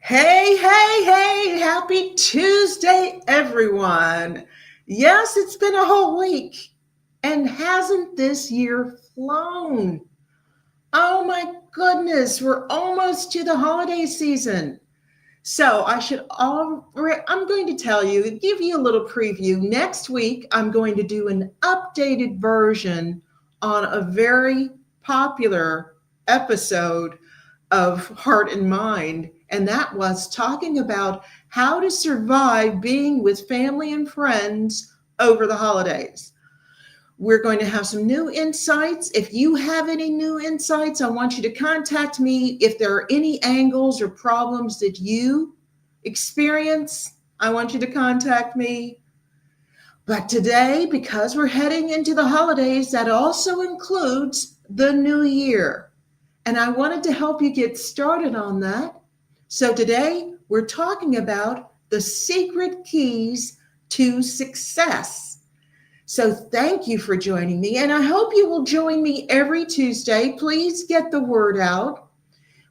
Hey, hey, hey, happy Tuesday, everyone. Yes, it's been a whole week. And hasn't this year flown? Oh my goodness, we're almost to the holiday season. So I'm going to tell you, give you a little preview. Next week, I'm going to do an updated version on a very popular episode of Heart and Mind. And that was talking about how to survive being with family and friends over the holidays. We're going to have some new insights. If you have any new insights, I want you to contact me. If there are any angles or problems that you experience, I want you to contact me. But today, because we're heading into the holidays, that also includes the new year. And I wanted to help you get started on that. So today, we're talking about the secret keys to success. So thank you for joining me, and I hope you will join me every Tuesday. Please get the word out.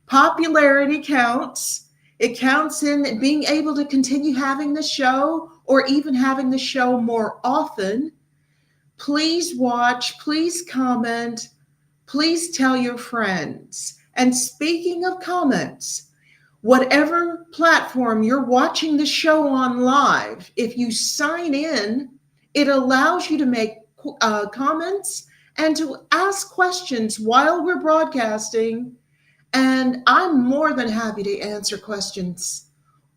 Popularity counts. It counts in being able to continue having the show or even having the show more often. Please watch, please comment, please tell your friends. And speaking of comments, whatever platform you're watching the show on live, if you sign in, it allows you to make comments and to ask questions while we're broadcasting. And I'm more than happy to answer questions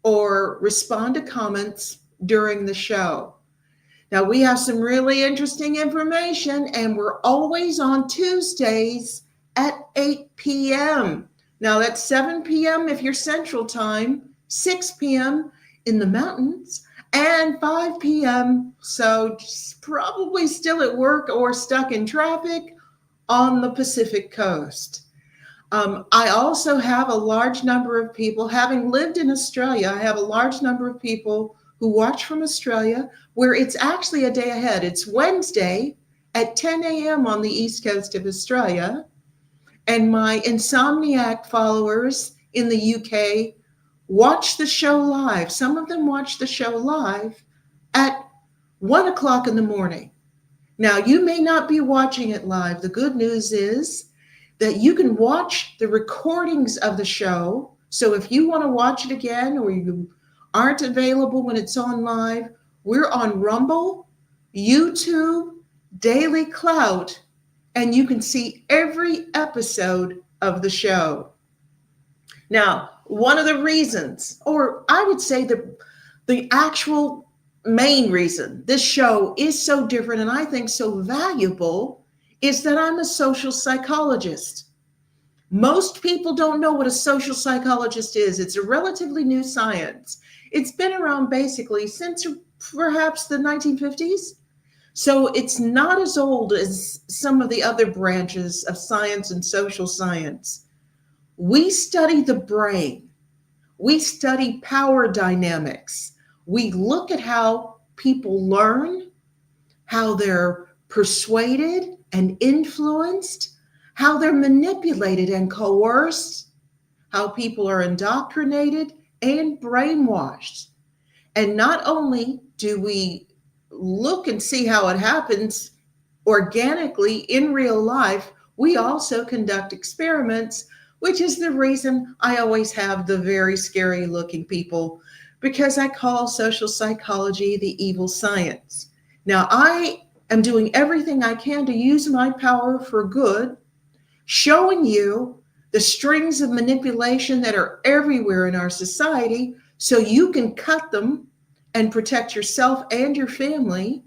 or respond to comments during the show. Now, we have some really interesting information, and we're always on Tuesdays at 8 p.m. Now, that's 7 p.m. if you're Central Time, 6 p.m. in the mountains, and 5 p.m. So probably still at work or stuck in traffic on the Pacific Coast. I also have a large number of people, having lived in Australia, I have a large number of people who watch from Australia, where it's actually a day ahead. It's Wednesday at 10 a.m. on the east coast of Australia. And my insomniac followers in the UK watch the show live. Some of them watch the show live at 1 o'clock in the morning. Now, you may not be watching it live. The good news is that you can watch the recordings of the show. So if you want to watch it again or you aren't available when it's on live, we're on Rumble, YouTube, Daily Clout, and you can see every episode of the show. Now, one of the reasons, or I would say the actual main reason this show is so different and I think so valuable is that I'm a social psychologist. Most people don't know what a social psychologist is. It's a relatively new science. It's been around basically since perhaps the 1950s. So it's not as old as some of the other branches of science and social science. We study the brain. We study power dynamics. We look at how people learn, how they're persuaded and influenced, how they're manipulated and coerced, how people are indoctrinated and brainwashed. And not only do we look and see how it happens organically in real life, we also conduct experiments, which is the reason I always have the very scary looking people, because I call social psychology the evil science. Now, I am doing everything I can to use my power for good, showing you the strings of manipulation that are everywhere in our society so you can cut them and protect yourself and your family.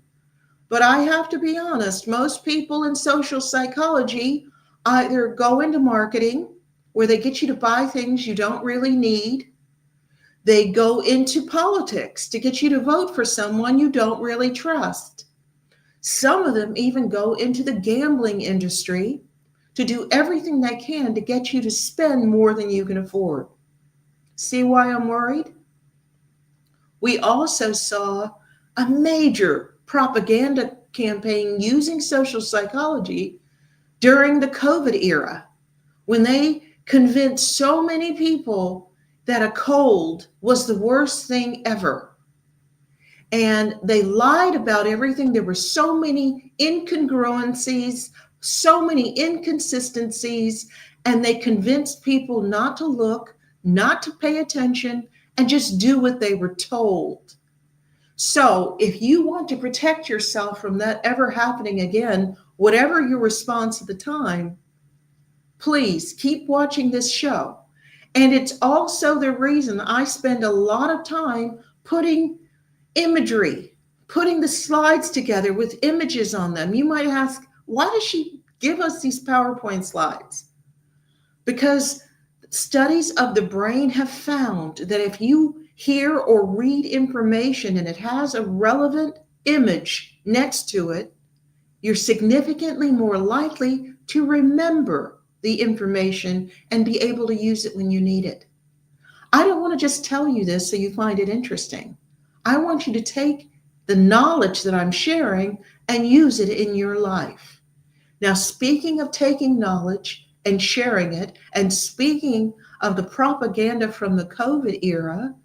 But I have to be honest, most people in social psychology either go into marketing where they get you to buy things you don't really need. They go into politics to get you to vote for someone you don't really trust. Some of them even go into the gambling industry to do everything they can to get you to spend more than you can afford. See why I'm worried? We also saw a major propaganda campaign using social psychology during the COVID era, when they convinced so many people that a cold was the worst thing ever. And they lied about everything. There were so many incongruencies, so many inconsistencies, and they convinced people not to look, not to pay attention, and just do what they were told. So, if you want to protect yourself from that ever happening again, whatever your response at the time, please keep watching this show. And it's also the reason I spend a lot of time putting imagery, putting the slides together with images on them. You might ask, why does she give us these PowerPoint slides? Because studies of the brain have found that if you hear or read information and it has a relevant image next to it, you're significantly more likely to remember the information and be able to use it when you need it. I don't want to just tell you this so you find it interesting. I want you to take the knowledge that I'm sharing and use it in your life. Now, speaking of taking knowledge and sharing it, and speaking of the propaganda from the COVID era,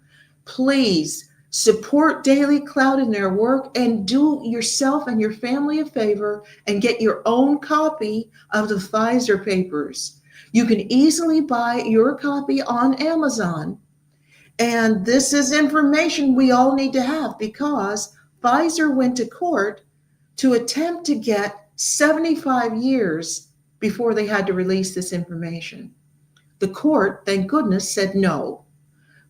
please support Daily Cloud in their work and do yourself and your family a favor and get your own copy of the Pfizer papers. You can easily buy your copy on Amazon. And this is information we all need to have because Pfizer went to court to attempt to get 75 years before they had to release this information. The court, thank goodness, said no.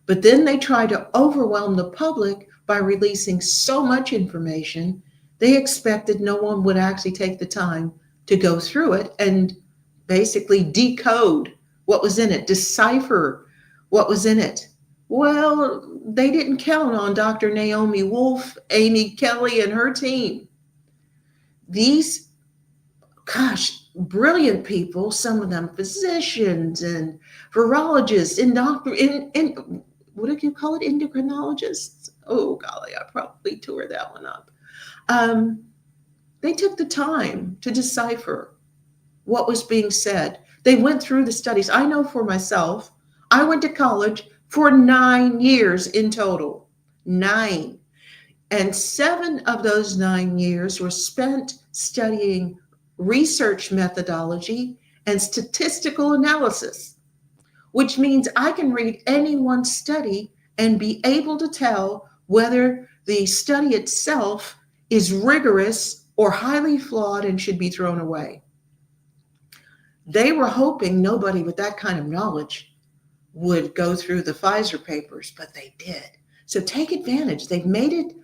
But then they tried to overwhelm the public by releasing so much information, they expected no one would actually take the time to go through it and basically decode what was in it, decipher what was in it. Well, they didn't count on Dr. Naomi Wolf, Amy Kelly, and her team. These, brilliant people, some of them physicians and virologists and what do you call it, endocrinologists? Oh, golly, I probably tore that one up. They took the time to decipher what was being said. They went through the studies. I know for myself, I went to college for 9 years in total. 9. And 7 of those 9 years were spent studying research methodology and statistical analysis, which means I can read any one study and be able to tell whether the study itself is rigorous or highly flawed and should be thrown away. They were hoping nobody with that kind of knowledge would go through the Pfizer papers, but they did. So take advantage. They've made it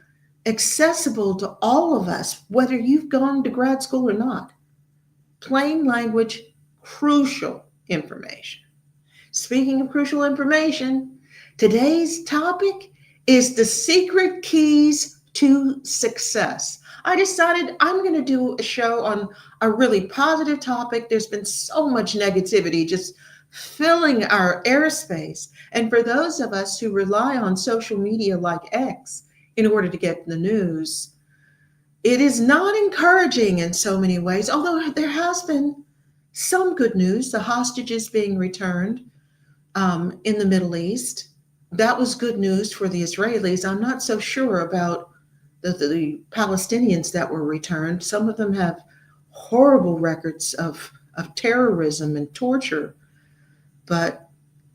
accessible to all of us, whether you've gone to grad school or not. Plain language, crucial information. Speaking of crucial information, today's topic is the secret keys to success. I decided I'm going to do a show on a really positive topic. There's been so much negativity just filling our airspace. And for those of us who rely on social media like X in order to get the news, it is not encouraging in so many ways, although there has been some good news, the hostages being returned in the Middle East. That was good news for the Israelis. I'm not so sure about the Palestinians that were returned. Some of them have horrible records of terrorism and torture. But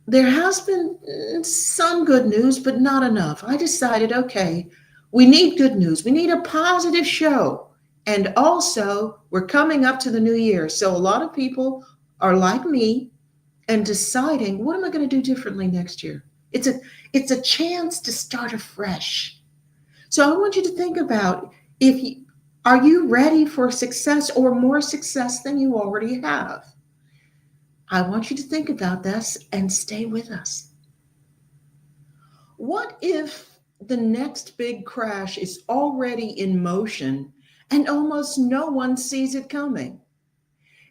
there has been some good news, but not enough. I decided, okay, we need good news. We need a positive show. And also, we're coming up to the new year. So a lot of people are like me and deciding, what am I going to do differently next year? It's a chance to start afresh. So I want you to think about, are you ready for success or more success than you already have? I want you to think about this and stay with us. What if the next big crash is already in motion and almost no one sees it coming?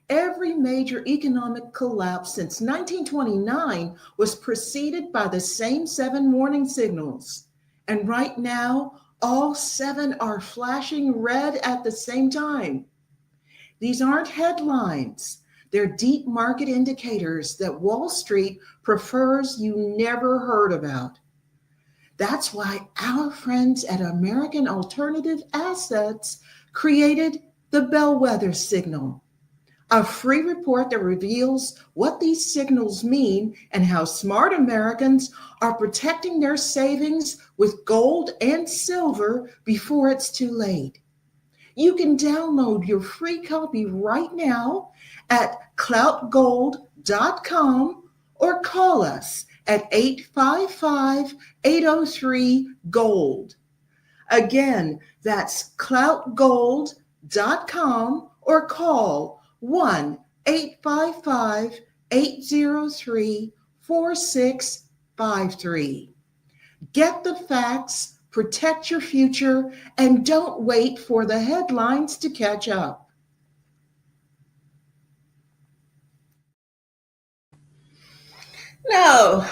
Every major economic collapse since 1929 was preceded by the same 7 warning signals. And right now, all 7 are flashing red at the same time. These aren't headlines. They're deep market indicators that Wall Street prefers you never heard about. That's why our friends at American Alternative Assets created the Bellwether Signal, a free report that reveals what these signals mean and how smart Americans are protecting their savings with gold and silver before it's too late. You can download your free copy right now at cloutgold.com or call us at 855-803-GOLD. Again, that's cloutgold.com or call 1-855-803-4653. Get the facts, protect your future, and don't wait for the headlines to catch up. Now,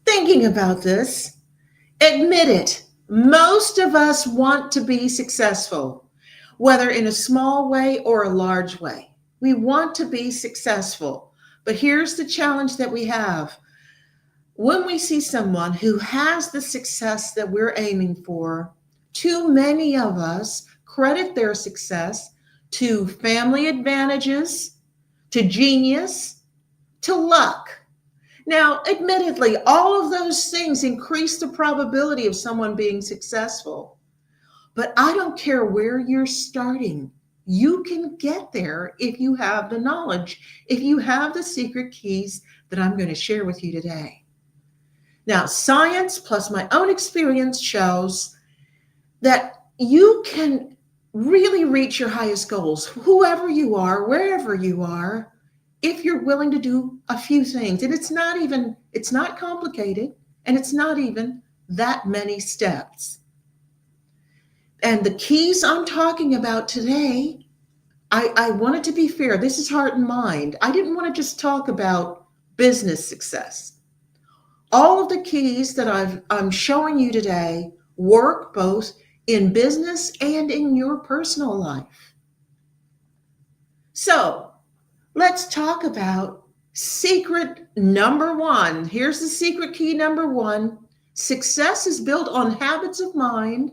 thinking about this, admit it, most of us want to be successful, whether in a small way or a large way. We want to be successful. But here's the challenge that we have. When we see someone who has the success that we're aiming for, too many of us credit their success to family advantages, to genius, to luck. Now, admittedly, all of those things increase the probability of someone being successful. But I don't care where you're starting. You can get there if you have the knowledge, if you have the secret keys that I'm going to share with you today. Now, science plus my own experience shows that you can really reach your highest goals, whoever you are, wherever you are, if you're willing to do a few things. And it's not complicated, and it's not even that many steps. And the keys I'm talking about today, I wanted to be fair. This is heart and mind. I didn't want to just talk about business success. All of the keys that I'm showing you today work both in business and in your personal life. So let's talk about secret number one. Here's the secret key number one. Success is built on habits of mind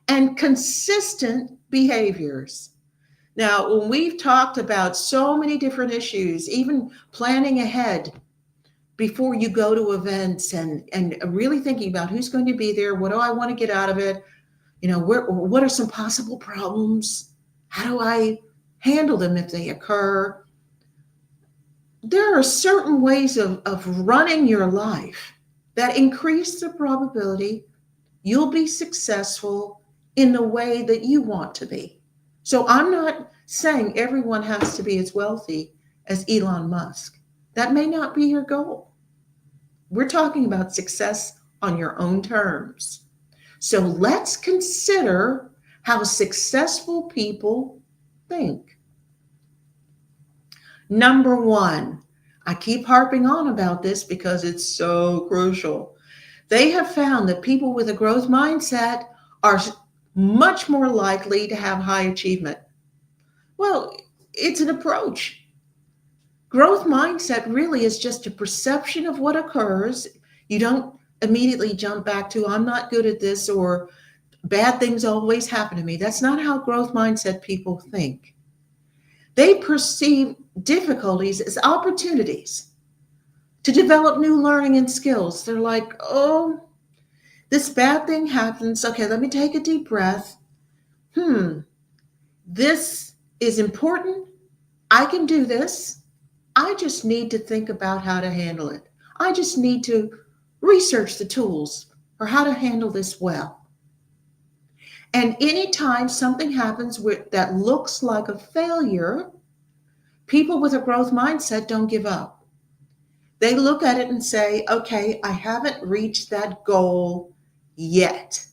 and consistent behaviors. Now, when we've talked about so many different issues, even planning ahead before you go to events and really thinking about who's going to be there, what do I want to get out of it? What are some possible problems? How do I handle them if they occur? There are certain ways of running your life that increase the probability you'll be successful in the way that you want to be. So I'm not saying everyone has to be as wealthy as Elon Musk. That may not be your goal. We're talking about success on your own terms. So let's consider how successful people think. Number one, I keep harping on about this because it's so crucial. They have found that people with a growth mindset are much more likely to have high achievement. Well, it's an approach. Growth mindset really is just a perception of what occurs. You don't immediately jump back to, I'm not good at this, or bad things always happen to me. That's not how growth mindset people think. They perceive difficulties as opportunities to develop new learning and skills. They're like, oh, this bad thing happens. Okay, let me take a deep breath. This is important. I can do this. I just need to think about how to handle it. I just need to research the tools or how to handle this well. And anytime something happens that looks like a failure, people with a growth mindset don't give up. They look at it and say, okay, I haven't reached that goal yet.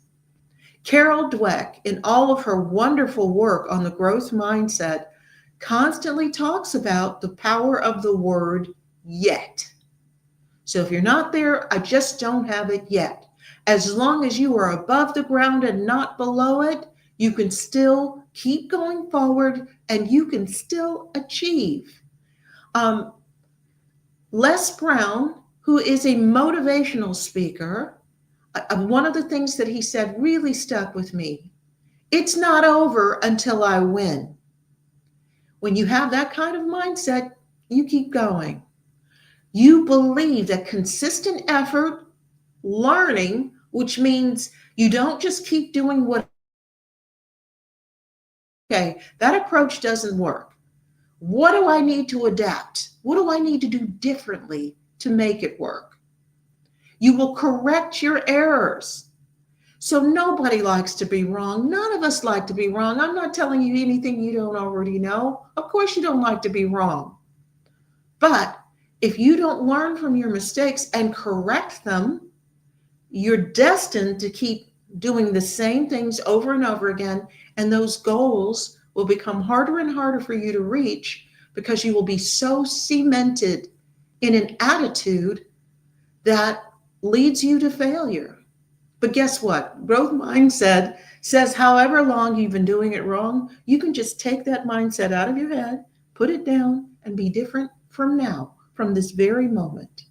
Carol Dweck, in all of her wonderful work on the growth mindset, constantly talks about the power of the word yet. So if you're not there, I just don't have it yet. As long as you are above the ground and not below it, you can still keep going forward and you can still achieve. Um, Les Brown, who is a motivational speaker, one of the things that he said really stuck with me. It's not over until I win. When you have that kind of mindset, you keep going. You believe that consistent effort, learning, which means you don't just keep doing what, okay, that approach doesn't work. What do I need to adapt? What do I need to do differently to make it work? You will correct your errors. So nobody likes to be wrong. None of us like to be wrong. I'm not telling you anything you don't already know. Of course, you don't like to be wrong. But if you don't learn from your mistakes and correct them, you're destined to keep doing the same things over and over again. And those goals will become harder and harder for you to reach because you will be so cemented in an attitude that leads you to failure. But guess what? Growth mindset says however long you've been doing it wrong, you can just take that mindset out of your head, put it down, and be different from now, from this very moment.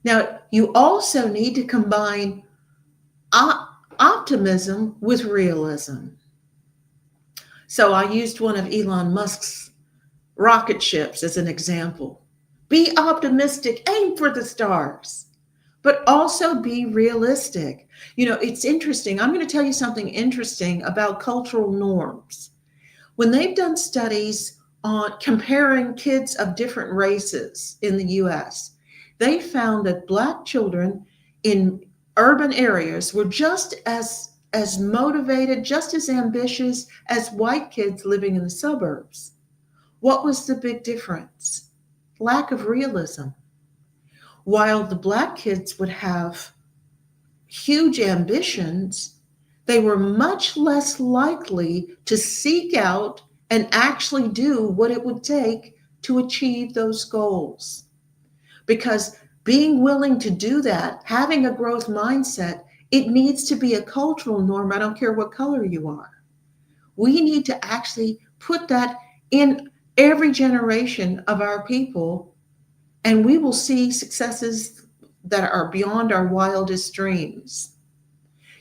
Now, you also need to combine optimism with realism. So I used one of Elon Musk's rocket ships as an example. Be optimistic, aim for the stars, but also be realistic. You know, it's interesting. I'm going to tell you something interesting about cultural norms. When they've done studies on comparing kids of different races in the US, they found that Black children in urban areas were just as motivated, just as ambitious as white kids living in the suburbs. What was the big difference? Lack of realism. While the Black kids would have huge ambitions, they were much less likely to seek out and actually do what it would take to achieve those goals. Because being willing to do that, having a growth mindset, it needs to be a cultural norm. I don't care what color you are. We need to actually put that in every generation of our people, and we will see successes that are beyond our wildest dreams.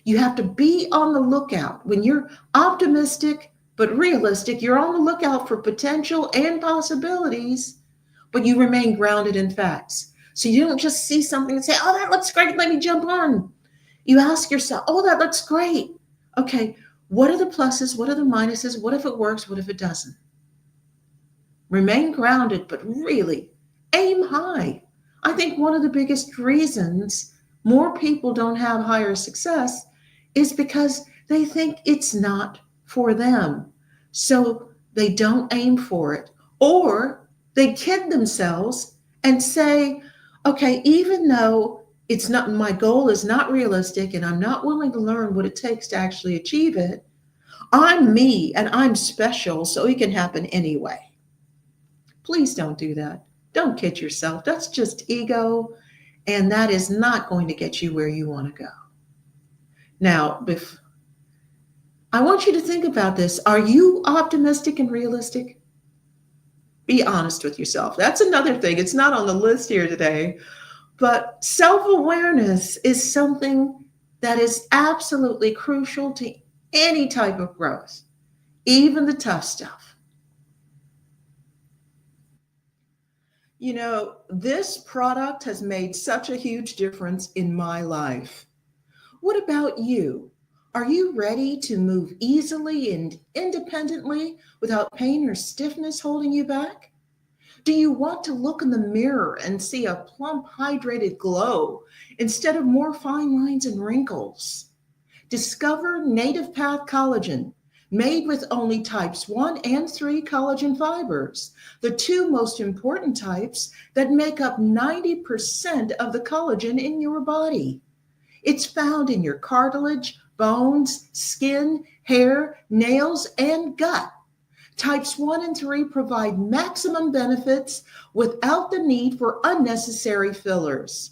You have to be on the lookout. When you're optimistic but realistic, you're on the lookout for potential and possibilities, but you remain grounded in facts. So you don't just see something and say, oh, that looks great, let me jump on. You ask yourself, oh, that looks great. Okay, what are the pluses? What are the minuses? What if it works? What if it doesn't? Remain grounded, but really aim high. I think one of the biggest reasons more people don't have higher success is because they think it's not for them. So they don't aim for it. Or they kid themselves and say, okay, even though it's not, my goal is not realistic and I'm not willing to learn what it takes to actually achieve it, I'm me and I'm special, so it can happen anyway. Please don't do that. Don't kid yourself. That's just ego, and that is not going to get you where you want to go. Now, I want you to think about this. Are you optimistic and realistic? Be honest with yourself. That's another thing. It's not on the list here today, but self-awareness is something that is absolutely crucial to any type of growth, even the tough stuff. You know, this product has made such a huge difference in my life. What about you? Are you ready to move easily and independently without pain or stiffness holding you back? Do you want to look in the mirror and see a plump, hydrated glow instead of more fine lines and wrinkles? Discover Native Path Collagen, made with only types 1 and 3 collagen fibers, the two most important types that make up 90% of the collagen in your body. It's found in your cartilage, bones, skin, hair, nails, and gut. Types 1 and 3 provide maximum benefits without the need for unnecessary fillers.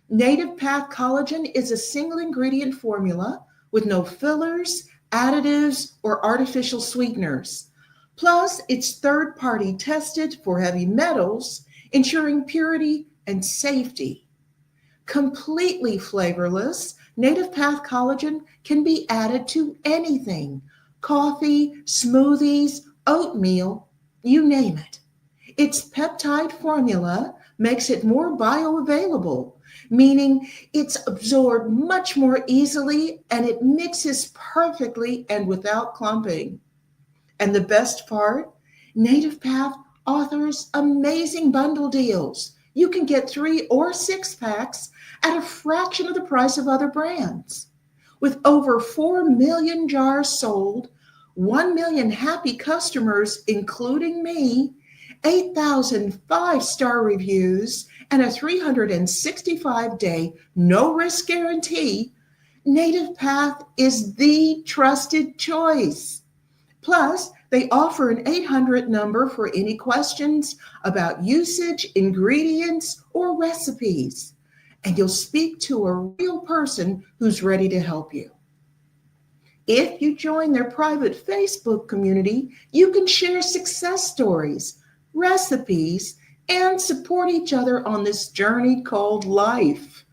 Native Path Collagen is a single ingredient formula with no fillers, additives, or artificial sweeteners. Plus, it's third-party tested for heavy metals, ensuring purity and safety. Completely flavorless, Native Path collagen can be added to anything: coffee, smoothies, oatmeal, you name it. Its peptide formula makes it more bioavailable, meaning it's absorbed much more easily and it mixes perfectly and without clumping. And the best part, Native Path offers amazing bundle deals. You can get 3 or 6 packs at a fraction of the price of other brands. With over 4 million jars sold, 1 million happy customers, including me, 8,000 five-star reviews, and a 365-day no-risk guarantee, Native Path is the trusted choice. Plus, they offer an 800 number for any questions about usage, ingredients, or recipes. And you'll speak to a real person who's ready to help you. If you join their private Facebook community, you can share success stories, recipes, and support each other on this journey called life.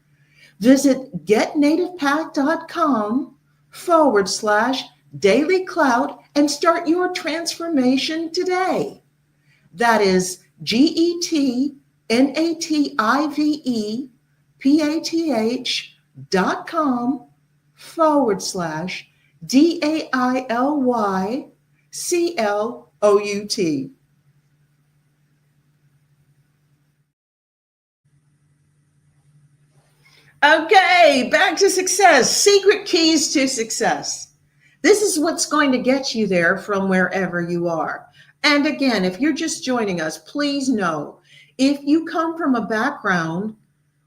Visit getnativepath.com/Daily Clout and start your transformation today. That is GETNATIVEPATH.com/DAILYCLOUT. Okay, back to success. Secret keys to success. This is what's going to get you there from wherever you are. And again, if you're just joining us, please know if you come from a background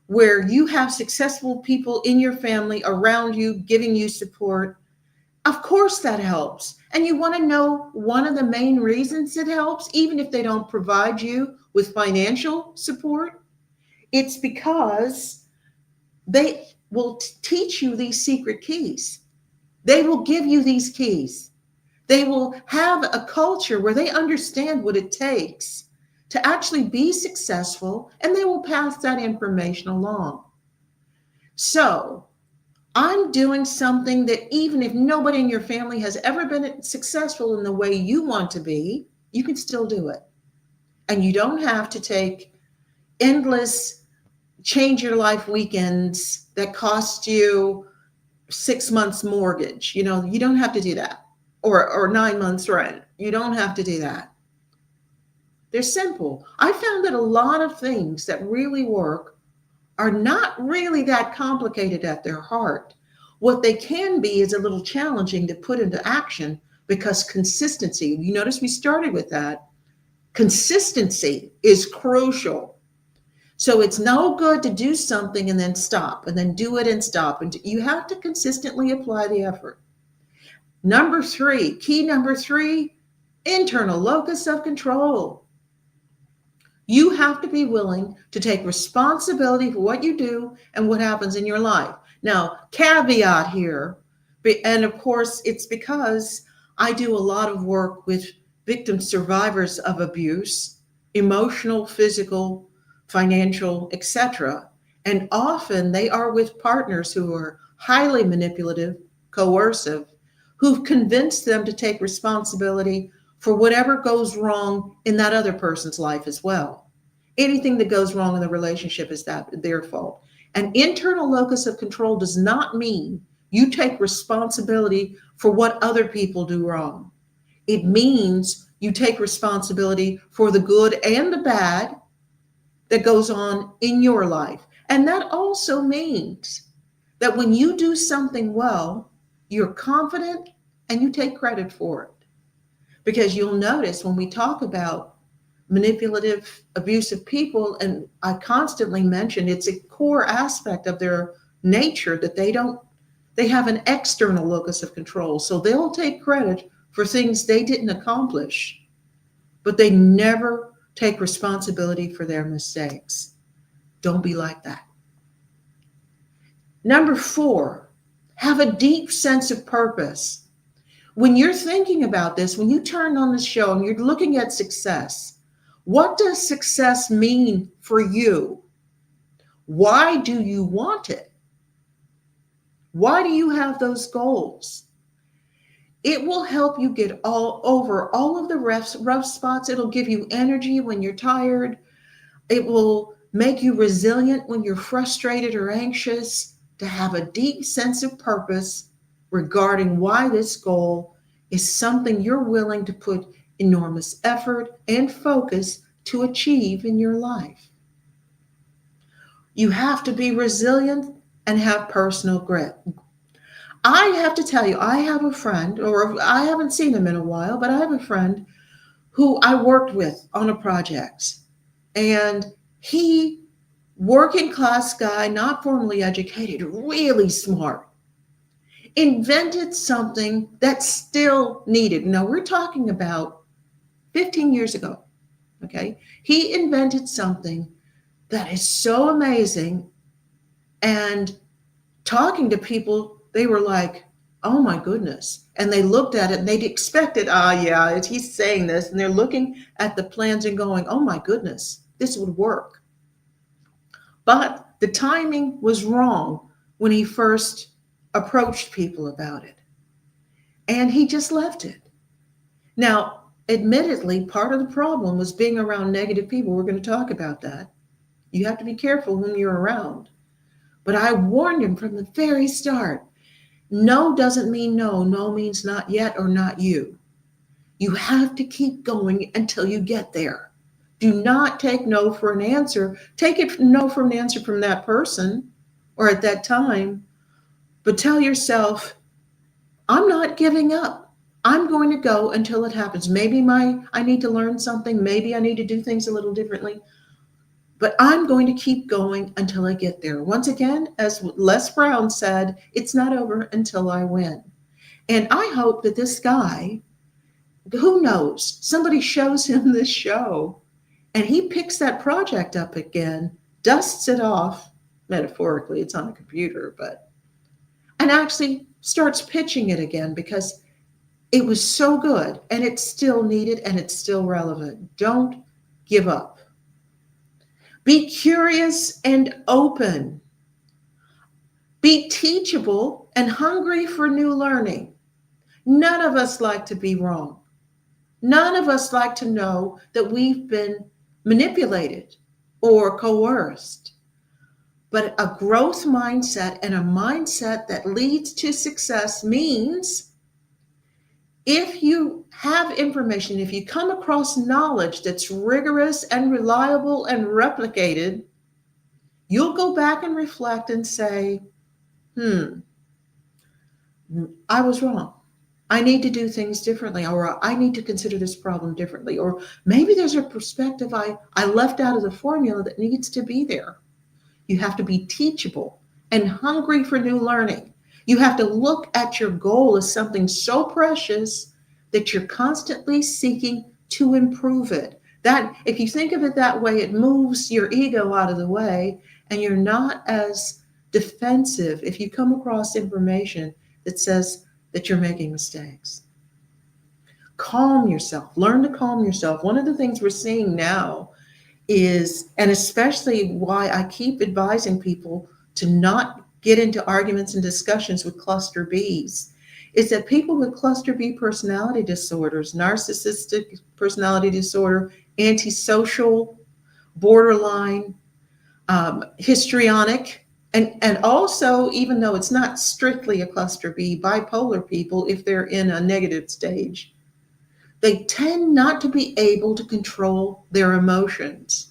where you have successful people in your family around you giving you support, of course that helps. And you want to know one of the main reasons it helps, even if they don't provide you with financial support, it's because they will teach you these secret keys. They will give you these keys. They will have a culture where they understand what it takes to actually be successful, and they will pass that information along. So I'm doing something that even if nobody in your family has ever been successful in the way you want to be, you can still do it. And you don't have to take endless change your life weekends that cost you 6 months mortgage. You don't have to do that. Or 9 months rent. You don't have to do that. They're simple. I found that a lot of things that really work are not really that complicated at their heart. What they can be is a little challenging to put into action because consistency, you notice we started with that. Consistency is crucial. So it's no good to do something and then stop, and then do it and stop. And you have to consistently apply the effort. Key number three, internal locus of control. You have to be willing to take responsibility for what you do and what happens in your life. Now, caveat here, and of course, it's because I do a lot of work with victim survivors of abuse, emotional, physical, financial, etc. And often they are with partners who are highly manipulative, coercive, who've convinced them to take responsibility for whatever goes wrong in that other person's life as well. Anything that goes wrong in the relationship is their fault. An internal locus of control does not mean you take responsibility for what other people do wrong. It means you take responsibility for the good and the bad that goes on in your life. And that also means that when you do something well, you're confident and you take credit for it. Because you'll notice when we talk about manipulative, abusive people, and I constantly mention it's a core aspect of their nature that they have an external locus of control. So they'll take credit for things they didn't accomplish, but they never take responsibility for their mistakes. Don't be like that. Number 4, have a deep sense of purpose. when you're thinking about this, when you turn on the show and you're looking at success, what does success mean for you? Why do you want it? Why do you have those goals? It will help you get all over all of the rough spots. It'll give you energy when you're tired. It will make you resilient when you're frustrated or anxious, to have a deep sense of purpose regarding why this goal is something you're willing to put enormous effort and focus to achieve in your life. You have to be resilient and have personal grit. I have to tell you, I have a friend, or I haven't seen him in a while, but I have a friend who I worked with on a project. And he, working class guy, not formally educated, really smart, invented something that's still needed. Now, we're talking about 15 years ago, okay? He invented something that is so amazing. And talking to people, they were like, oh my goodness. And they looked at it and they'd expected, yeah, he's saying this. And they're looking at the plans and going, oh my goodness, this would work. But the timing was wrong when he first approached people about it. And he just left it. Now, admittedly, part of the problem was being around negative people. We're going to talk about that. You have to be careful whom you're around. But I warned him from the very start. No doesn't mean no. No means not yet or not you. You have to keep going until you get there. Do not take no for an answer. Take it no for an answer from that person or at that time, but tell yourself, I'm not giving up. I'm going to go until it happens. Maybe I need to learn something. Maybe I need to do things a little differently. But I'm going to keep going until I get there. Once again, as Les Brown said, it's not over until I win. And I hope that this guy, who knows, somebody shows him this show and he picks that project up again, dusts it off, metaphorically, it's on a computer, and actually starts pitching it again because it was so good and it's still needed and it's still relevant. Don't give up. Be curious and open. Be teachable and hungry for new learning. None of us like to be wrong. None of us like to know that we've been manipulated or coerced. But a growth mindset and a mindset that leads to success means if you have information, if you come across knowledge that's rigorous and reliable and replicated, you'll go back and reflect and say, I was wrong. I need to do things differently, or I need to consider this problem differently, or maybe there's a perspective I left out of the formula that needs to be there. You have to be teachable and hungry for new learning. You have to look at your goal as something so precious that you're constantly seeking to improve it. That, if you think of it that way, it moves your ego out of the way and you're not as defensive if you come across information that says that you're making mistakes. Calm yourself. Learn to calm yourself. One of the things we're seeing now is, and especially why I keep advising people to not get into arguments and discussions with cluster Bs, is that people with cluster B personality disorders, narcissistic personality disorder, antisocial, borderline, histrionic, and also, even though it's not strictly a cluster B, bipolar people, if they're in a negative stage, they tend not to be able to control their emotions.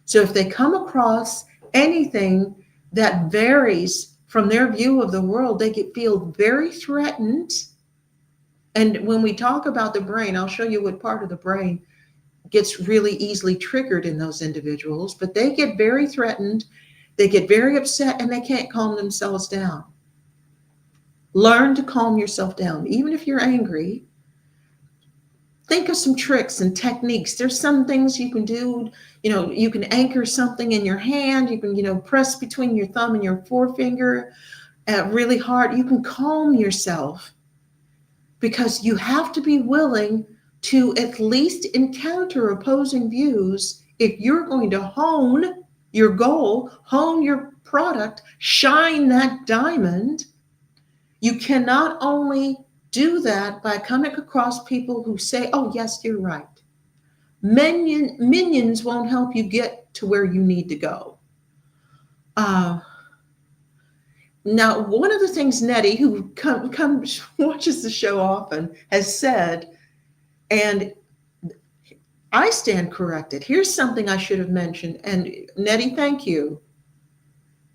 So if they come across anything that varies from their view of the world, they feel very threatened. And when we talk about the brain, I'll show you what part of the brain gets really easily triggered in those individuals, but they get very threatened, they get very upset, and they can't calm themselves down. Learn to calm yourself down. Even if you're angry, think of some tricks and techniques. There's some things you can do. You can anchor something in your hand. You can, press between your thumb and your forefinger really hard. You can calm yourself because you have to be willing to at least encounter opposing views if you're going to hone your goal, hone your product, shine that diamond. You cannot only do that by coming across people who say, oh, yes, you're right. Minions won't help you get to where you need to go. Uh, Now, one of the things Nettie, who comes watches the show often, has said, and I stand corrected. Here's something I should have mentioned, and Nettie, thank you.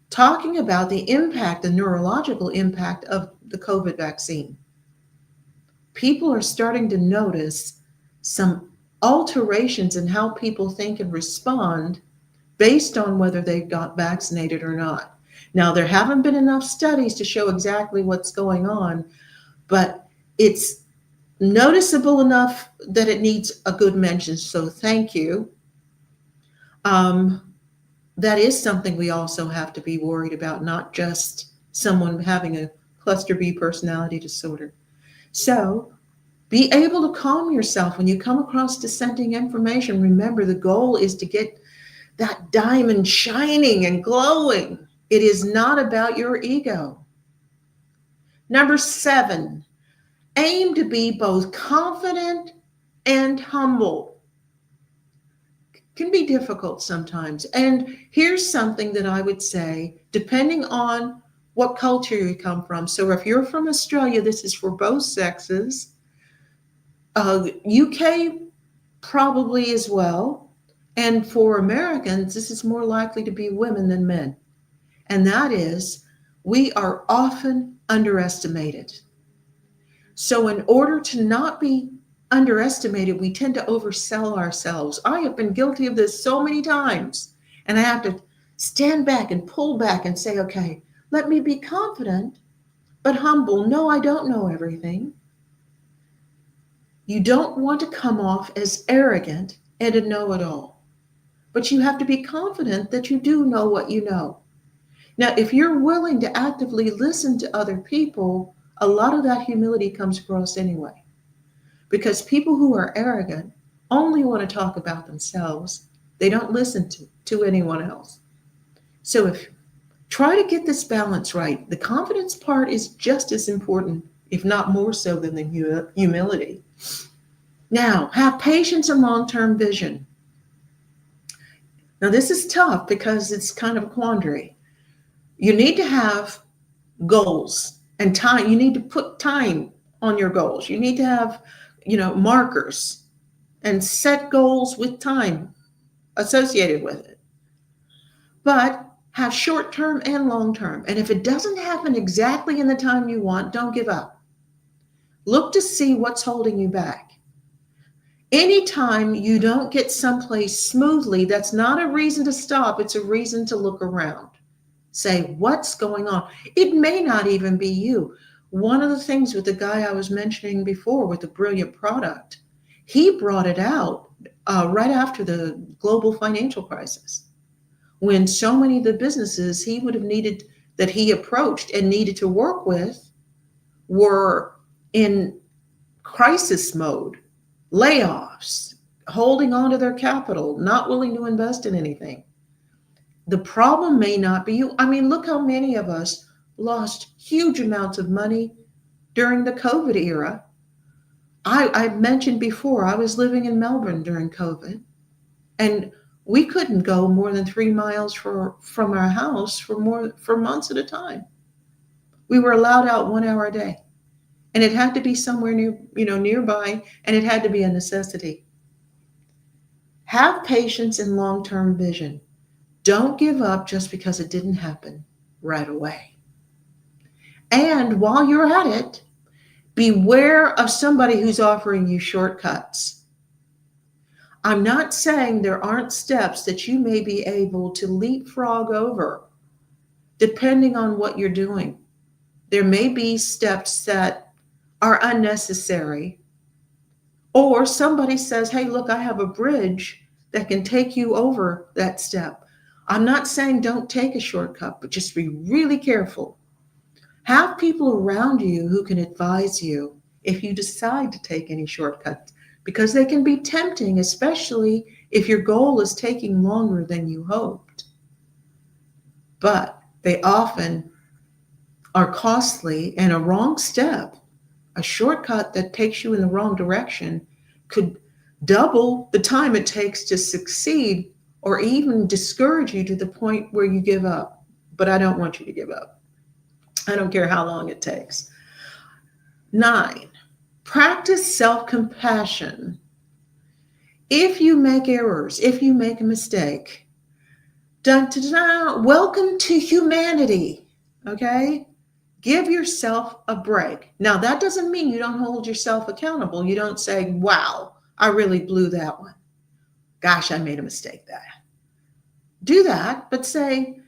Talking about the impact, the neurological impact of the COVID vaccine. People are starting to notice some alterations in how people think and respond based on whether they got vaccinated or not. Now, there haven't been enough studies to show exactly what's going on, but it's noticeable enough that it needs a good mention. So, thank you. Um, that is something we also have to be worried about, not just someone having a cluster B personality disorder. So, be able to calm yourself when you come across dissenting information. Remember, the goal is to get that diamond shining and glowing. It is not about your ego. Number 7, aim to be both confident and humble. Can be difficult sometimes. And here's something that I would say, depending on what culture you come from. So if you're from Australia, this is for both sexes. UK probably as well. And for Americans, this is more likely to be women than men. And that is, we are often underestimated. So, in order to not be underestimated, we tend to oversell ourselves. I have been guilty of this so many times. And I have to stand back and pull back and say, okay, let me be confident, but humble. No, I don't know everything. You don't want to come off as arrogant and a know it all, but you have to be confident that you do know what you know. Now, if you're willing to actively listen to other people, a lot of that humility comes across anyway. Because people who are arrogant only want to talk about themselves. They don't listen to anyone else. So if try to get this balance right. The confidence part is just as important, if not more so than the humility. Now, have patience and long-term vision. Now, this is tough because it's kind of a quandary. You need to have goals and time. You need to put time on your goals. You need to have, markers and set goals with time associated with it. But have short term and long term. And if it doesn't happen exactly in the time you want, don't give up. Look to see what's holding you back. Anytime you don't get someplace smoothly, that's not a reason to stop. It's a reason to look around. Say, what's going on? It may not even be you. One of the things with the guy I was mentioning before with the brilliant product, he brought it out right after the global financial crisis, when so many of the businesses he would have needed that he approached and needed to work with were in crisis mode, layoffs, holding on to their capital, not willing to invest in anything. The problem may not be you. I mean, look how many of us lost huge amounts of money during the COVID era. I mentioned before, I was living in Melbourne during COVID, and we couldn't go more than 3 miles from our house for months at a time. We were allowed out 1 hour a day, and it had to be somewhere nearby, and it had to be a necessity. Have patience and long-term vision. Don't give up just because it didn't happen right away. And while you're at it, beware of somebody who's offering you shortcuts. I'm not saying there aren't steps that you may be able to leapfrog over, depending on what you're doing. There may be steps that are unnecessary, or somebody says, hey, look, I have a bridge that can take you over that step. I'm not saying don't take a shortcut, but just be really careful. Have people around you who can advise you if you decide to take any shortcuts, because they can be tempting, especially if your goal is taking longer than you hoped. But they often are costly, and a wrong step, a shortcut that takes you in the wrong direction, could double the time it takes to succeed or even discourage you to the point where you give up. But I don't want you to give up. I don't care how long it takes. 9, practice self compassion. If you make errors, if you make a mistake, dun, dun, dun, welcome to humanity. Okay? Give yourself a break. Now, that doesn't mean you don't hold yourself accountable. You don't say, wow, I really blew that one. Gosh, I made a mistake there. Do that, but say,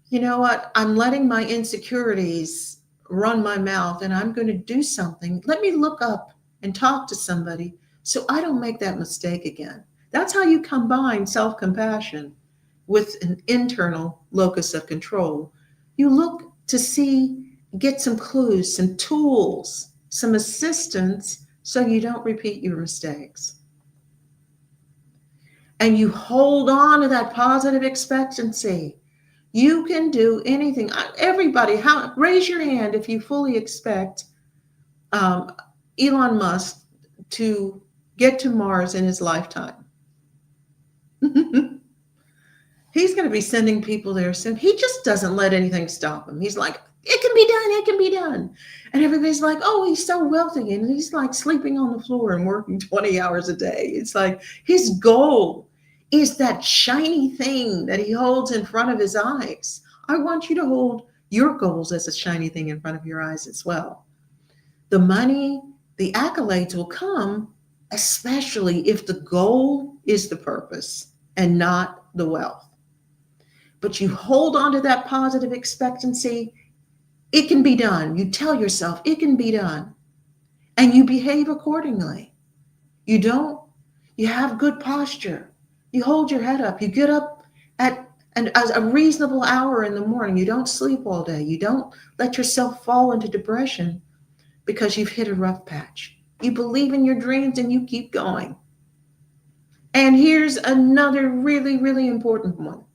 you know what? I'm letting my insecurities run my mouth and I'm going to do something. Let me look up and talk to somebody so I don't make that mistake again. That's how you combine self compassion with an internal locus of control. You look to see, get some clues, some tools, some assistance so you don't repeat your mistakes. And you hold on to that positive expectancy. You can do anything. Everybody, raise your hand if you fully expect um, Elon Musk to get to Mars in his lifetime. He's going to be sending people there soon. He just doesn't let anything stop him. He's like, it can be done. It can be done. And everybody's like, oh, he's so wealthy. And he's like sleeping on the floor and working 20 hours a day. It's like his goal is that shiny thing that he holds in front of his eyes. I want you to hold your goals as a shiny thing in front of your eyes as well. The money, the accolades will come, especially if the goal is the purpose and not the wealth. But you hold on to that positive expectancy. It can be done. You tell yourself it can be done. And you behave accordingly. You have good posture. You hold your head up. You get up at a reasonable hour in the morning. You don't sleep all day. You don't let yourself fall into depression because you've hit a rough patch. You believe in your dreams and you keep going. And here's another really, really important one.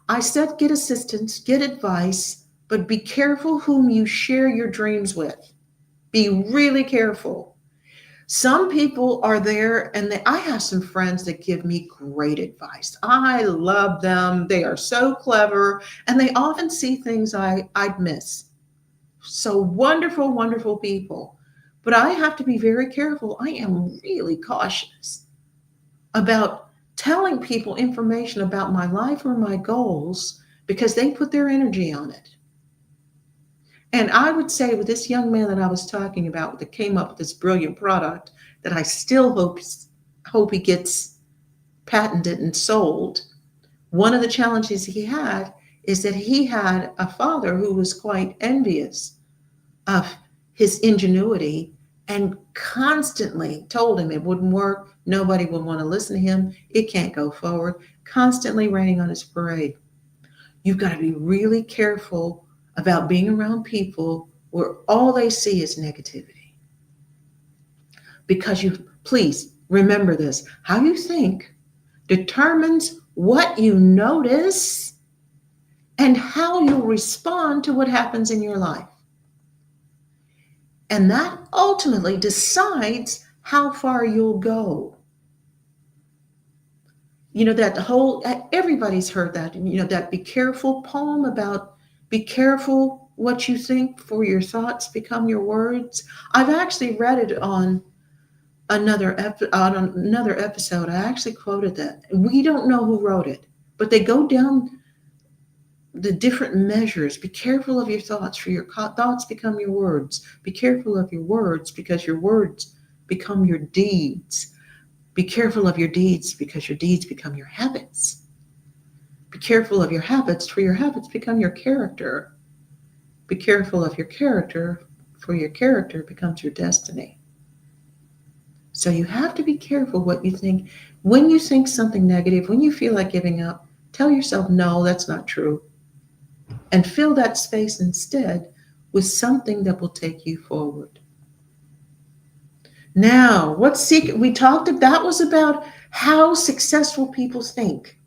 I said get assistance, get advice, but be careful whom you share your dreams with. Be really careful. Some people are there, and I have some friends that give me great advice. I love them. They are so clever, and they often see things I'd miss. So wonderful, wonderful people. But I have to be very careful. I am really cautious about telling people information about my life or my goals because they put their energy on it. And I would say with this young man that I was talking about that came up with this brilliant product that I still hope he gets patented and sold, one of the challenges he had is that he had a father who was quite envious of his ingenuity and constantly told him it wouldn't work, nobody would want to listen to him, it can't go forward, constantly raining on his parade. You've got to be really careful about being around people where all they see is negativity. Because please remember this, how you think determines what you notice and how you'll respond to what happens in your life. And that ultimately decides how far you'll go. Everybody's heard that, that be careful poem about be careful what you think, for your thoughts become your words. I've actually read it on another episode. I actually quoted that. We don't know who wrote it, but they go down the different measures. Be careful of your thoughts, for your thoughts become your words. Be careful of your words because your words become your deeds. Be careful of your deeds because your deeds become your habits. Be careful of your habits, for your habits become your character. Be careful of your character, for your character becomes your destiny. So you have to be careful what you think. When you think something negative, when you feel like giving up, tell yourself, no, that's not true. And fill that space instead with something that will take you forward. Now, what secret we talked about, that was about how successful people think.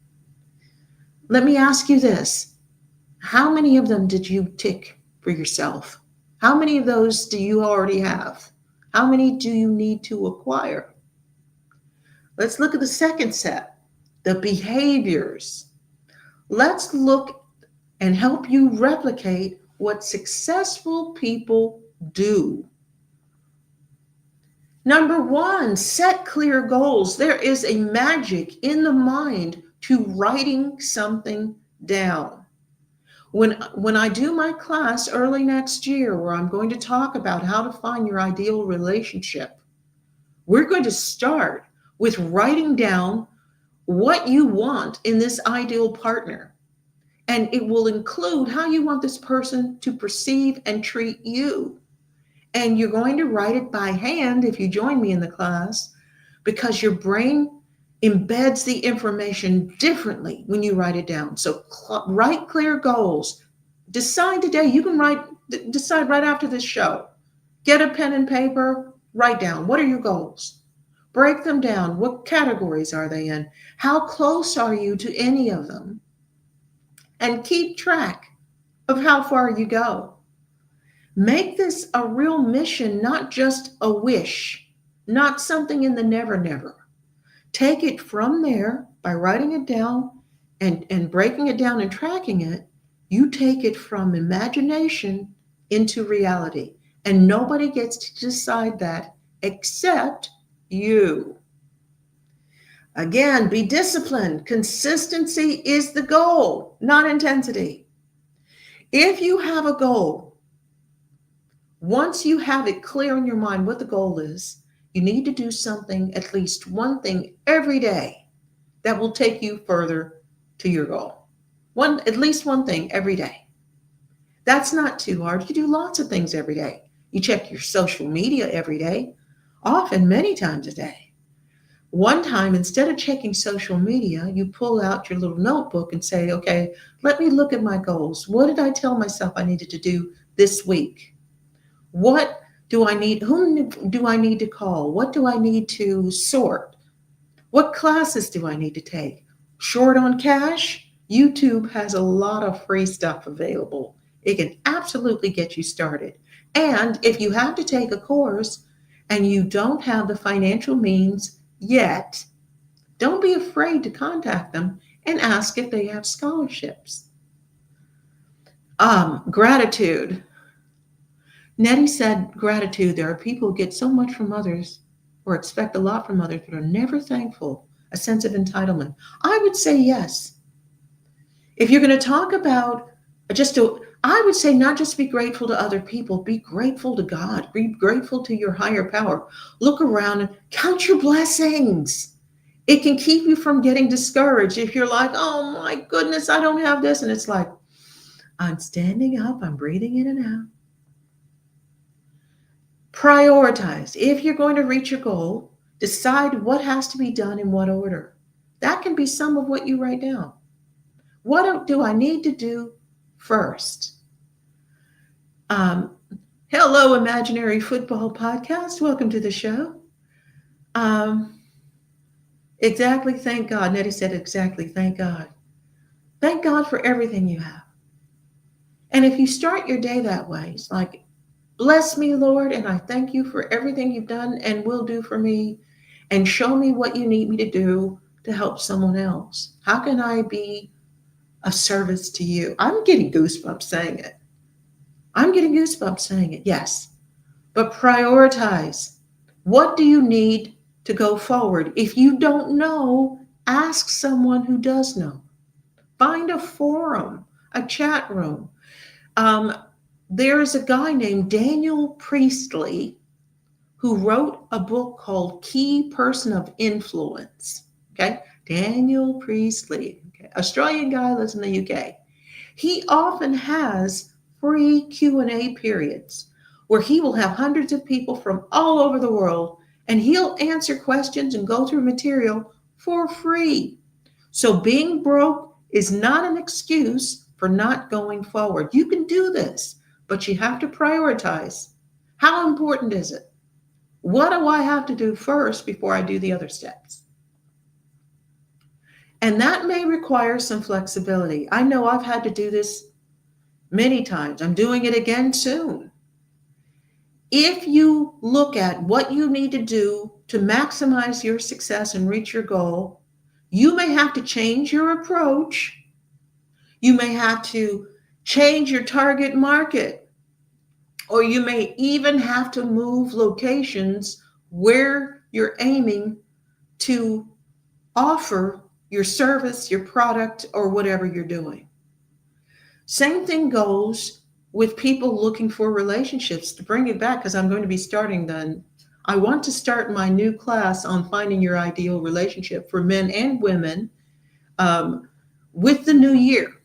Let me ask you this. How many of them did you tick for yourself? How many of those do you already have? How many do you need to acquire? Let's look at the second set, the behaviors. Let's look and help you replicate what successful people do. Number one, set clear goals. There is a magic in the mind to writing something down. When I do my class early next year, where I'm going to talk about how to find your ideal relationship, we're going to start with writing down what you want in this ideal partner. And it will include how you want this person to perceive and treat you. And you're going to write it by hand if you join me in the class, because your brain embeds the information differently when you write it down. So write clear goals. Decide today. You can decide right after this show. Get a pen and paper, write down what are your goals. Break them down. What categories are they in? How close are you to any of them? And keep track of how far you go. Make this a real mission, not just a wish, not something in the never, never. Take it from there by writing it down and breaking it down and tracking it. You take it from imagination into reality. And nobody gets to decide that except you. Again, be disciplined. Consistency is the goal, not intensity. If you have a goal, once you have it clear in your mind what the goal is, you need to do something, at least one thing every day that will take you further to your goal. At least one thing every day. That's not too hard. You do lots of things every day. You check your social media every day, often many times a day. One time, instead of checking social media, you pull out your little notebook and say, okay, let me look at my goals. What did I tell myself I needed to do this week? What do I need? Whom do I need to call? What do I need to sort? What classes do I need to take? Short on cash? YouTube has a lot of free stuff available. It can absolutely get you started. And if you have to take a course and you don't have the financial means yet, don't be afraid to contact them and ask if they have scholarships. Gratitude. Nettie said gratitude. There are people who get so much from others or expect a lot from others but are never thankful, a sense of entitlement. I would say yes. If you're going to talk about I would say not just be grateful to other people, be grateful to God, be grateful to your higher power. Look around and count your blessings. It can keep you from getting discouraged if you're like, oh my goodness, I don't have this. And it's like, I'm standing up, I'm breathing in and out. Prioritize. If you're going to reach your goal, decide what has to be done in what order. That can be some of what you write down. What do I need to do first? Hello, Imaginary Football Podcast. Welcome to the show. Exactly. Thank God. Nettie said exactly. Thank God. Thank God for everything you have. And if you start your day that way, it's like, bless me, Lord, and I thank you for everything you've done and will do for me, and show me what you need me to do to help someone else. How can I be of service to you? I'm getting goosebumps saying it. Yes. But prioritize. What do you need to go forward? If you don't know, ask someone who does know. Find a forum, a chat room. There's a guy named Daniel Priestley who wrote a book called Key Person of Influence. Okay, Daniel Priestley, okay. Australian guy, lives in the UK. He often has free Q&A periods where he will have hundreds of people from all over the world, and he'll answer questions and go through material for free. So being broke is not an excuse for not going forward. You can do this, but you have to prioritize. How important is it? What do I have to do first before I do the other steps? And that may require some flexibility. I know I've had to do this many times. I'm doing it again soon. If you look at what you need to do to maximize your success and reach your goal, you may have to change your approach. You may have to change your target market, or you may even have to move locations where you're aiming to offer your service, your product, or whatever you're doing. Same thing goes with people looking for relationships. To bring it back, because I'm going to be starting then, I want to start my new class on finding your ideal relationship for men and women um, with the new year,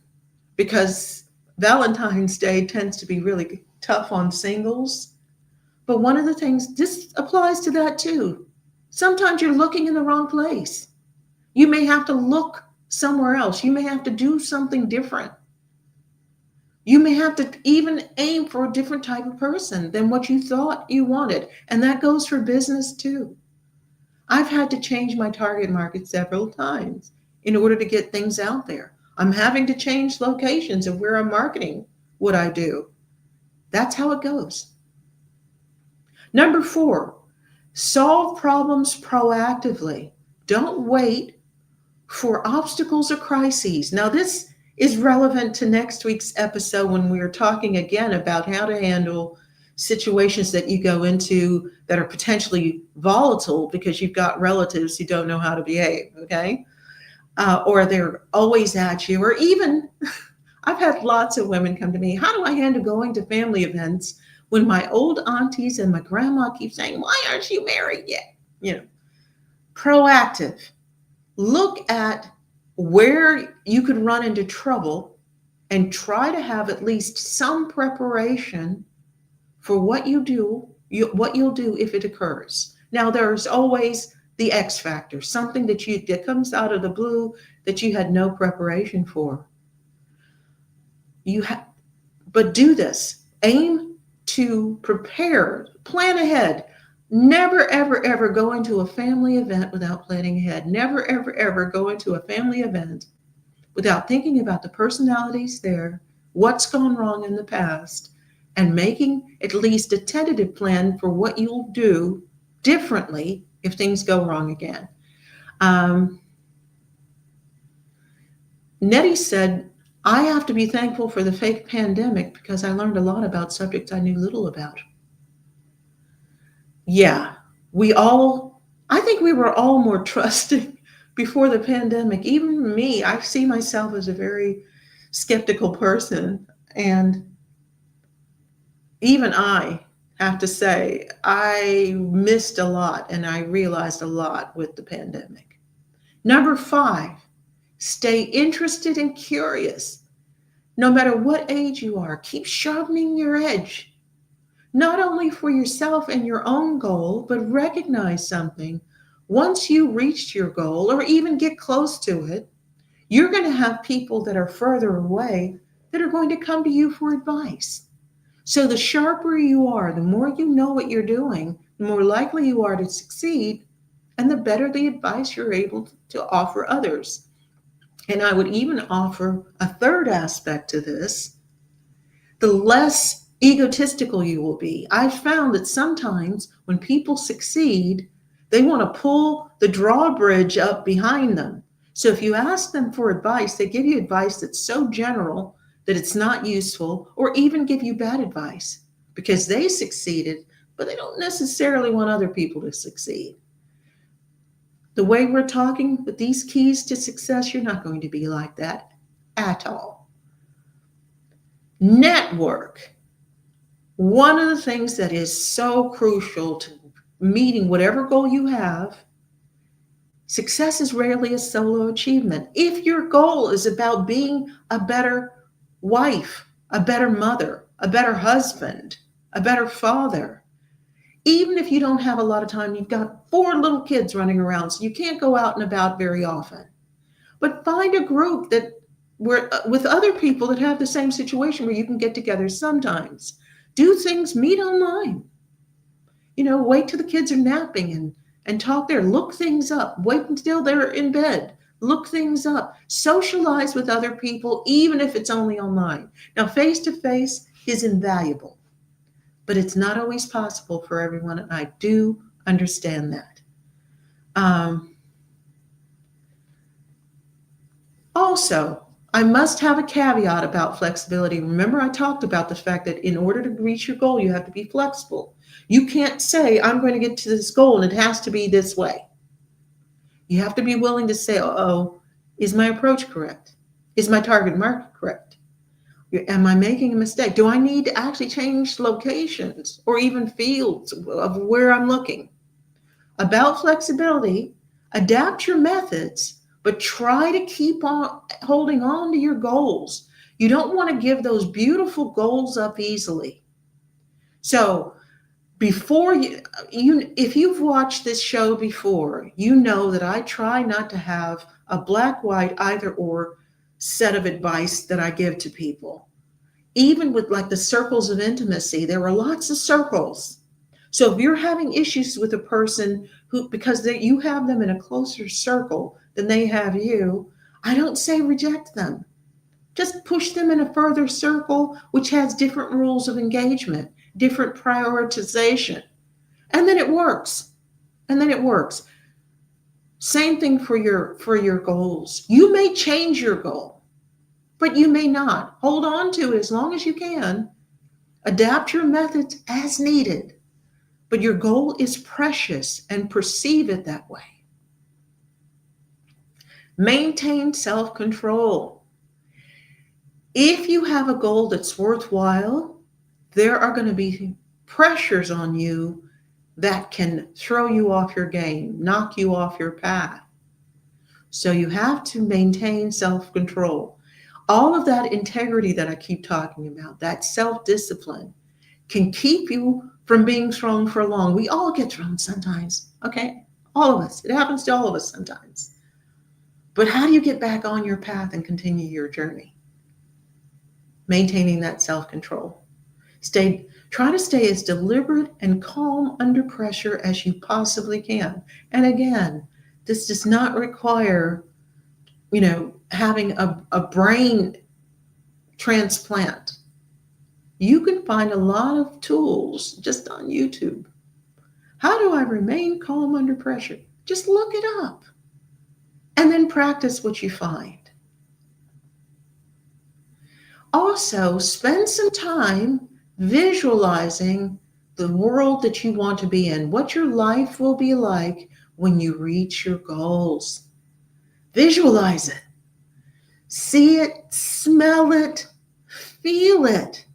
because Valentine's Day tends to be really tough on singles. But one of the things, this applies to that too. Sometimes you're looking in the wrong place. You may have to look somewhere else. You may have to do something different. You may have to even aim for a different type of person than what you thought you wanted. And that goes for business too. I've had to change my target market several times in order to get things out there. I'm having to change locations of where I'm marketing what I do. That's how it goes. Number 4, solve problems proactively. Don't wait for obstacles or crises. Now, this is relevant to next week's episode when we are talking again about how to handle situations that you go into that are potentially volatile because you've got relatives who don't know how to behave, okay? Or they're always at you, or even I've had lots of women come to me, how do I handle going to family events when my old aunties and my grandma keep saying, why aren't you married yet? You know, proactive. Look at where you could run into trouble and try to have at least some preparation for what what you'll do if it occurs. Now, there's always the X factor, something that comes out of the blue that you had no preparation for. But do this. Aim to prepare, plan ahead. Never, ever, ever go into a family event without planning ahead. Never, ever, ever go into a family event without thinking about the personalities there, what's gone wrong in the past, and making at least a tentative plan for what you'll do differently if things go wrong again. Nettie said, I have to be thankful for the fake pandemic because I learned a lot about subjects I knew little about. Yeah, I think we were all more trusting before the pandemic. Even me, I see myself as a very skeptical person. And even I have to say, I missed a lot and I realized a lot with the pandemic. Number 5, stay interested and curious. No matter what age you are, keep sharpening your edge, not only for yourself and your own goal, but recognize something. Once you reach your goal or even get close to it, you're going to have people that are further away that are going to come to you for advice. So the sharper you are, the more you know what you're doing, the more likely you are to succeed, and the better the advice you're able to offer others. And I would even offer a third aspect to this: the less egotistical you will be. I've found that sometimes when people succeed, they want to pull the drawbridge up behind them. So if you ask them for advice, they give you advice that's so general that it's not useful, or even give you bad advice because they succeeded, but they don't necessarily want other people to succeed. The way we're talking with these keys to success, you're not going to be like that at all. Network. One of the things that is so crucial to meeting whatever goal you have, success is rarely a solo achievement. If your goal is about being a better wife, a better mother, a better husband, a better father, even if you don't have a lot of time, you've got 4 little kids running around, so you can't go out and about very often. But find a group with other people that have the same situation where you can get together sometimes. Do things, meet online. Wait till the kids are napping and talk there. Look things up. Wait until they're in bed. Look things up. Socialize with other people, even if it's only online. Now, face to face is invaluable, but it's not always possible for everyone, and I do understand that. Um, Also, I must have a caveat about flexibility. Remember, I talked about the fact that in order to reach your goal, you have to be flexible. You can't say, I'm going to get to this goal and it has to be this way. You have to be willing to say, oh, is my approach correct? Is my target market correct? Am I making a mistake? Do I need to actually change locations or even fields of where I'm looking? About flexibility, adapt your methods, but try to keep on holding on to your goals. You don't want to give those beautiful goals up easily. So, before if you've watched this show before, you know that I try not to have a black white either or set of advice that I give to people. Even with like the circles of intimacy, there are lots of circles. So if you're having issues with a person who, because you have them in a closer circle than they have you, I don't say reject them. Just push them in a further circle, which has different rules of engagement, different prioritization. And then it works. And then it works. Same thing for your goals. You may change your goal, but you may not. Hold on to it as long as you can. Adapt your methods as needed. But your goal is precious and perceive it that way. Maintain self-control. If you have a goal that's worthwhile, there are going to be pressures on you that can throw you off your game, knock you off your path. So you have to maintain self-control. All of that integrity that I keep talking about, that self-discipline, can keep you from being thrown for long. We all get thrown sometimes, okay? All of us. It happens to all of us sometimes. But how do you get back on your path and continue your journey? Maintaining that self-control. Try to stay as deliberate and calm under pressure as you possibly can. And again, this does not require, having a brain transplant. You can find a lot of tools just on YouTube. How do I remain calm under pressure? Just look it up and then practice what you find. Also, spend some time visualizing the world that you want to be in, what your life will be like when you reach your goals. Visualize it. See it, smell it, feel it.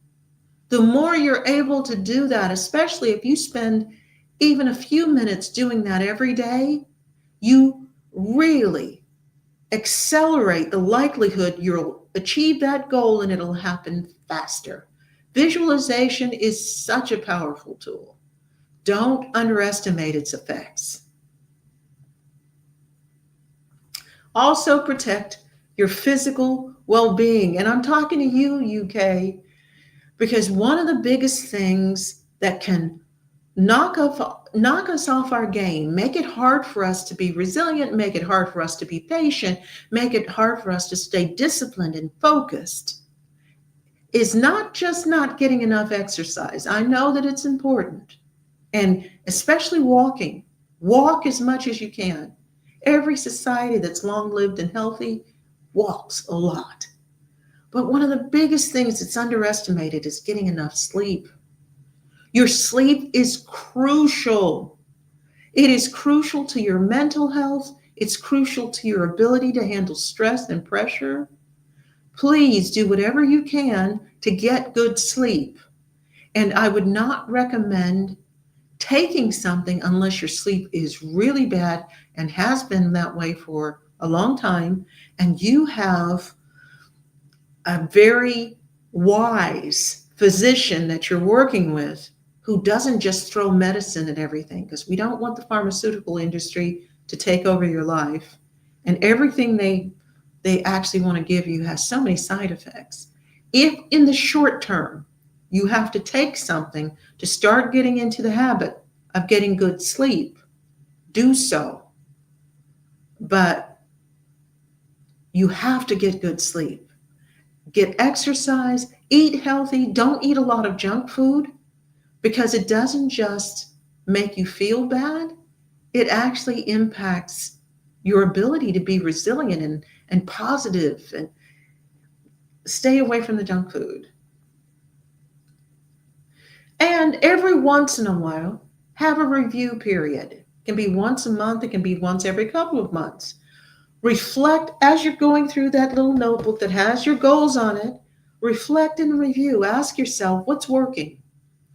The more you're able to do that, especially if you spend even a few minutes doing that every day, you really accelerate the likelihood you'll achieve that goal and it'll happen faster. Visualization is such a powerful tool. Don't underestimate its effects. Also protect your physical well-being. And I'm talking to you, UK, because one of the biggest things that can knock us off our game, make it hard for us to be resilient, make it hard for us to be patient, make it hard for us to stay disciplined and focused, is not just not getting enough exercise. I know that it's important, and especially walking. Walk as much as you can. Every society that's long lived and healthy walks a lot. But one of the biggest things that's underestimated is getting enough sleep. Your sleep is crucial. It is crucial to your mental health. It's crucial to your ability to handle stress and pressure. Please do whatever you can to get good sleep. And I would not recommend taking something unless your sleep is really bad and has been that way for a long time, and you have a very wise physician that you're working with who doesn't just throw medicine at everything, because we don't want the pharmaceutical industry to take over your life. And everything they actually want to give you has so many side effects. If in the short term you have to take something to start getting into the habit, of getting good sleep, do so. But you have to get good sleep. Get exercise, eat healthy, don't eat a lot of junk food because it doesn't just make you feel bad, it actually impacts your ability to be resilient and positive, and stay away from the junk food. And every once in a while, have a review period. It can be once a month, it can be once every couple of months. Reflect as you're going through that little notebook that has your goals on it. Reflect and review. Ask yourself what's working,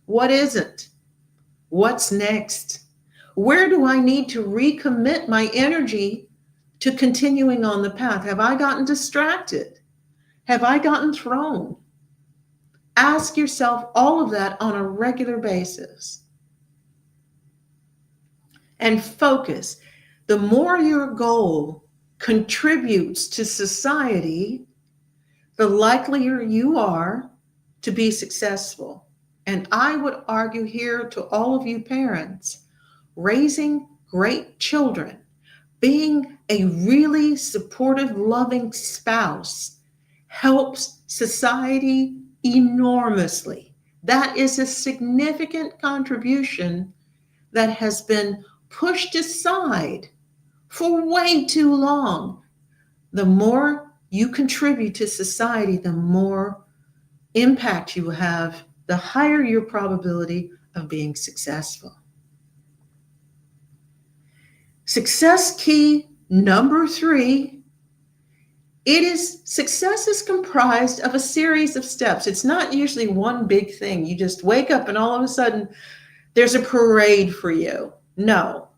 what isn't, what's next. Where do I need to recommit my energy to continuing on the path? Have I gotten distracted? Have I gotten thrown? Ask yourself all of that on a regular basis and focus. The more your goal contributes to society, the likelier you are to be successful. And I would argue here to all of you parents, raising great children, being a really supportive, loving spouse helps society enormously. That is a significant contribution that has been pushed aside for way too long. The more you contribute to society, the more impact you have, the higher your probability of being successful. Success key number 3, success is comprised of a series of steps. It's not usually one big thing. You just wake up and all of a sudden there's a parade for you. No,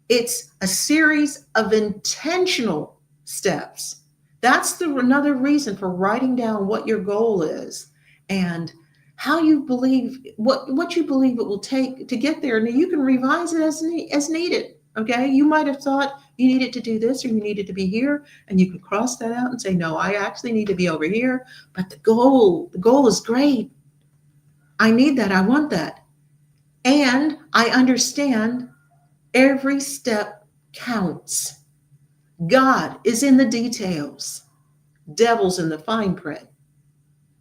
it's a series of intentional steps. That's another reason for writing down what your goal is and how you believe, what you believe it will take to get there. And you can revise it as needed. Okay, you might have thought you needed to do this or you needed to be here, and you can cross that out and say, no, I actually need to be over here. But the goal is great. I need that. I want that. And I understand every step counts. God is in the details. Devil's in the fine print.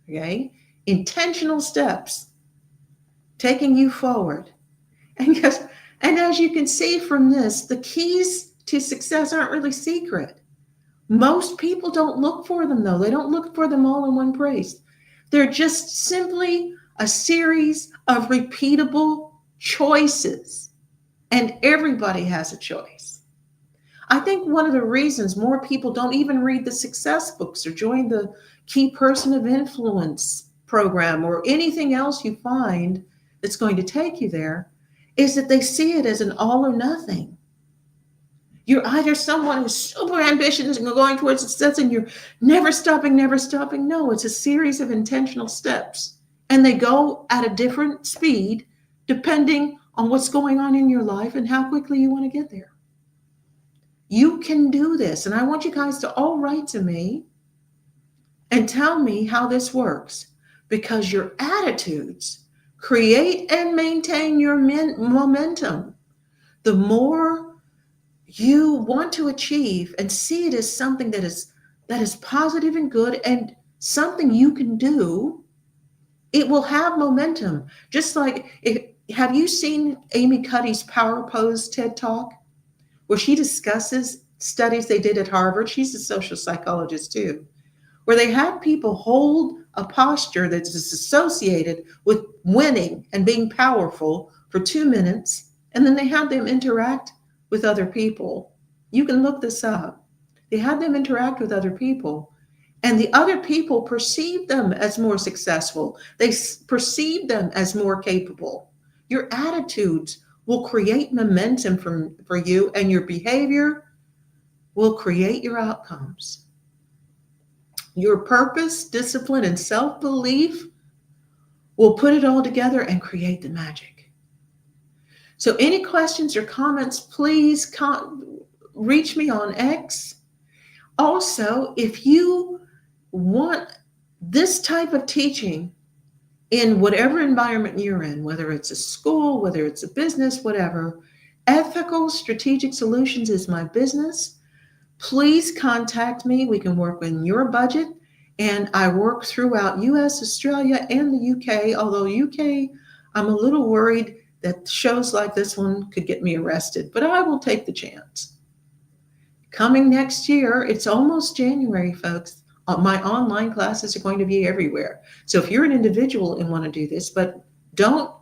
Okay? Intentional steps taking you forward. And as you can see from this, the keys to success aren't really secret. Most people don't look for them, though. They don't look for them all in one place. They're just simply a series of repeatable choices. And everybody has a choice. I think one of the reasons more people don't even read the success books or join the Key Person of Influence program or anything else you find that's going to take you there is that they see it as an all or nothing. You're either someone who's super ambitious and going towards success and you're never stopping, never stopping. No, it's a series of intentional steps. And they go at a different speed depending on what's going on in your life and how quickly you want to get there. You can do this. And I want you guys to all write to me and tell me how this works, because your attitudes create and maintain your momentum. The more you want to achieve and see it as something that is positive and good and something you can do, it will have momentum. Just like, have you seen Amy Cuddy's Power Pose TED Talk, where she discusses studies they did at Harvard? She's a social psychologist too, where they had people hold a posture that is associated with winning and being powerful for 2 minutes, and then they had them interact with other people. You can look this up. They had them interact with other people, and the other people perceived them as more successful. They perceived them as more capable. Your attitudes will create momentum for you, and your behavior will create your outcomes. Your purpose, discipline, and self-belief will put it all together and create the magic. So any questions or comments, please reach me on X. Also, if you want this type of teaching in whatever environment you're in, whether it's a school, whether it's a business, whatever. Ethical Strategic Solutions is my business. Please contact me. We can work in your budget. And I work throughout US, Australia, and the UK. Although UK, I'm a little worried that shows like this one could get me arrested, but I will take the chance. Coming next year, it's almost January, folks. My online classes are going to be everywhere. So if you're an individual and want to do this, but don't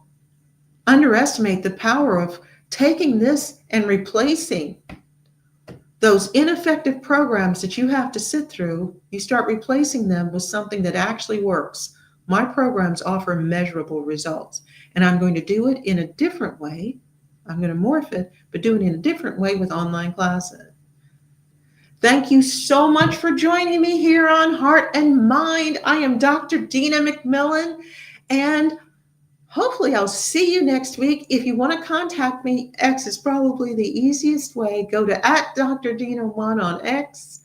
underestimate the power of taking this and replacing those ineffective programs that you have to sit through, you start replacing them with something that actually works. My programs offer measurable results, and I'm going to do it in a different way. I'm going to morph it, but do it in a different way with online classes. Thank you so much for joining me here on Heart and Mind. I am Dr. Dina McMillan, and hopefully I'll see you next week. If you want to contact me, X is probably the easiest way. Go to @DrDina1 on X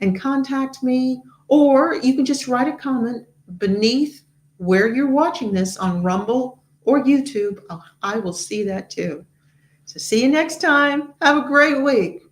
and contact me, or you can just write a comment beneath where you're watching this on Rumble or YouTube. I will see that too. So see you next time. Have a great week.